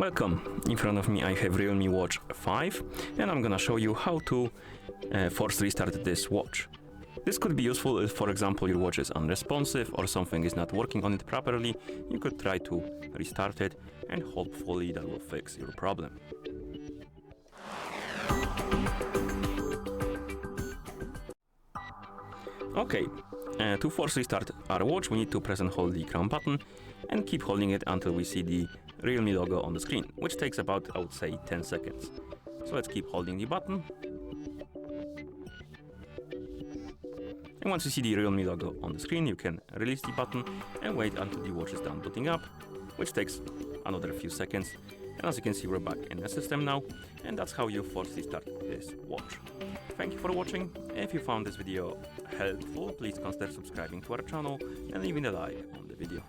Welcome. In front of me I have REALME Watch 5 and I'm gonna show you how to force restart this watch. This could be useful if, for example, your watch is unresponsive or something is not working on it properly. You could try to restart it and hopefully that will fix your problem. Okay, to force restart our watch we need to press and hold the crown button and keep holding it until we see the REALME logo on the screen, which takes about, I would say, 10 seconds. So let's keep holding the button. And once you see the REALME logo on the screen, you can release the button and wait until the watch is done booting up, which takes another few seconds. And as you can see, we're back in the system now, and that's how you force restart this watch. Thank you for watching. If you found this video helpful, please consider subscribing to our channel and leaving a like on the video.